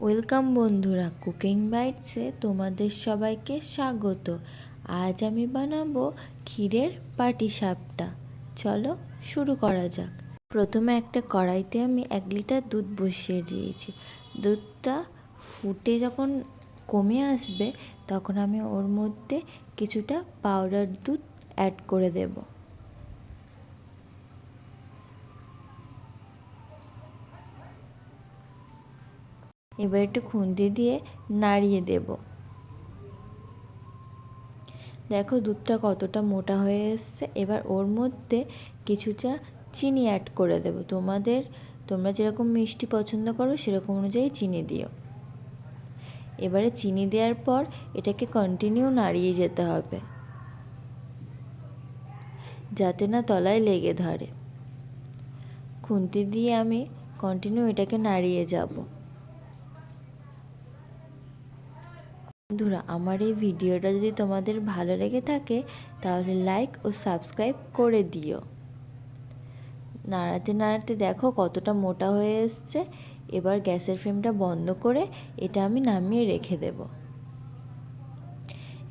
Welcome বন্ধুরা, cooking বাইটসে তোমাদের সবাইকে স্বাগত। আজ আমি বানাবো ক্ষীরের পাটিসাপটা। চলো শুরু করা যাক। প্রথমে একটা কড়াইতে আমি 1 লিটার দুধ বসিয়ে দিয়েছি। দুধটা ফুটে যখন কমে আসবে তখন আমি ওর মধ্যে কিছুটা পাউডার দুধ অ্যাড করে দেবো। এবার একটু খুন্তি দিয়ে নাড়িয়ে দেব। দেখো দুধটা কতটা মোটা হয়ে এসছে। এবার ওর মধ্যে কিছুটা চিনি অ্যাড করে দেব। তোমরা যেরকম মিষ্টি পছন্দ করো সেরকম অনুযায়ী চিনি দিও। এবারে চিনি দেওয়ার পর এটাকে কন্টিনিউ নাড়িয়ে যেতে হবে যাতে না তলায় লেগে ধরে। খুন্তি দিয়ে আমি কন্টিনিউ এটাকে নাড়িয়ে যাব। বন্ধুরা, আমার এই ভিডিওটা যদি তোমাদের ভালো লেগে থাকে তাহলে লাইক ও সাবস্ক্রাইব করে দিও। নাড়াতে নাড়াতে দেখো কতটা মোটা হয়ে এসছে। এবার গ্যাসের ফ্লেমটা বন্ধ করে এটা আমি নামিয়ে রেখে দেব।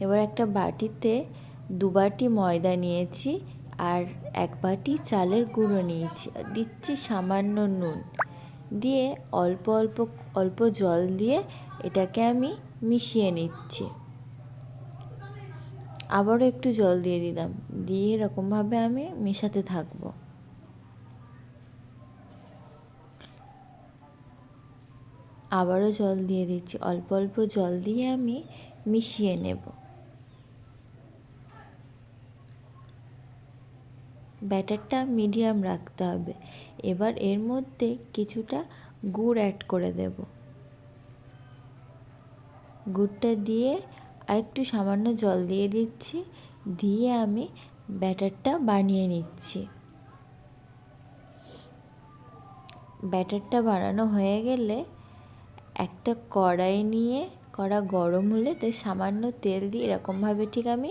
এবার একটা বাটিতে 2 বাটি ময়দা নিয়েছি আর 1 বাটি চালের গুঁড়ো নিয়েছি। দিচ্ছি সামান্য নুন দিয়ে অল্প জল দিয়ে এটাকে আমি মিশিয়ে নিচ্ছি। আবারও একটু জল দিয়ে দিলাম, দিয়ে এরকমভাবে আমি মেশাতে থাকবো। আবারও জল দিয়ে দিচ্ছি, অল্প জল দিয়ে আমি মিশিয়ে নেব। ব্যাটারটা মিডিয়াম রাখতে হবে। এবার এর মধ্যে কিছুটা গুড় অ্যাড করে দেব। গুড়টা দিয়ে আর একটু সামান্য জল দিয়ে দিচ্ছি, দিয়ে আমি ব্যাটারটা বানিয়ে নিচ্ছি। ব্যাটারটা বানানো হয়ে গেলে একটা কড়াই নিয়ে কড়া গরম হলে তাই সামান্য তেল দিয়ে এরকমভাবে ঠিক আমি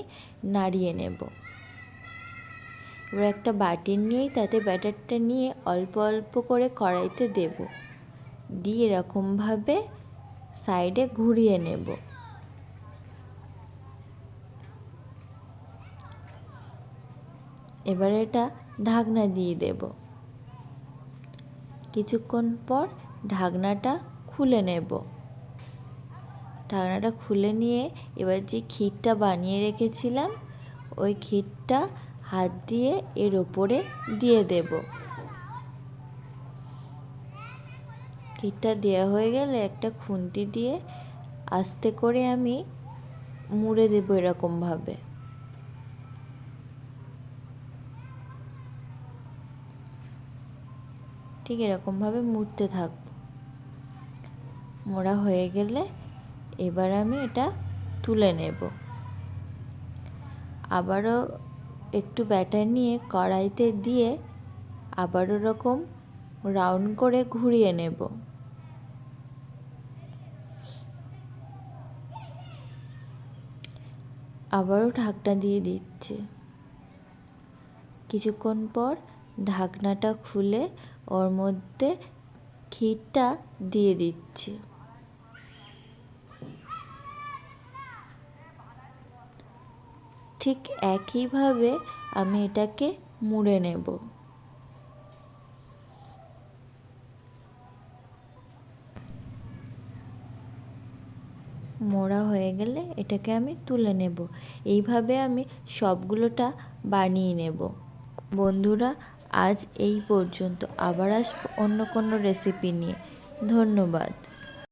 নাড়িয়ে নেব। এবার একটা বাটি নিয়েই তাতে ব্যাটারটা নিয়ে অল্প করে কড়াইতে দেব, দিয়ে এরকমভাবে সাইডে ঘুরিয়ে নেব। এবার এটা ঢাকনা দিয়ে দেব। কিছুক্ষণ পর ঢাকনাটা খুলে নেব। ঢাকনাটা খুলে নিয়ে এবার যে ক্ষীরটা বানিয়ে রেখেছিলাম ওই ক্ষীরটা হাত দিয়ে এর ওপরে দিয়ে দেব। ক্ষীরটা দেওয়া হয়ে গেলে একটা খুন্তি দিয়ে আস্তে করে আমি মুড়ে দেব এরকমভাবে। ঠিক এরকমভাবে মুড়তে থাকবো। মোড়া হয়ে গেলে এবার আমি এটা তুলে নেব। আবারও একটু ব্যাটার নিয়ে কড়াইতে দিয়ে আবার ওরকম রাউন্ড করে ঘুরিয়ে নেব। আবারও ঢাকনা দিয়ে দিচ্ছি। কিছুক্ষণ পর ঢাকনাটা খুলে ওর মধ্যে ক্ষীরটা দিয়ে দিচ্ছি। ঠিক একইভাবে আমি এটাকে মুড়ে নেব। মোড়া হয়ে গেলে এটাকে আমি তুলে নেব। এইভাবে আমি সবগুলোটা বানিয়ে নেব। বন্ধুরা, আজ এই পর্যন্ত। আবার আসবো অন্য কোনো রেসিপি নিয়ে। ধন্যবাদ।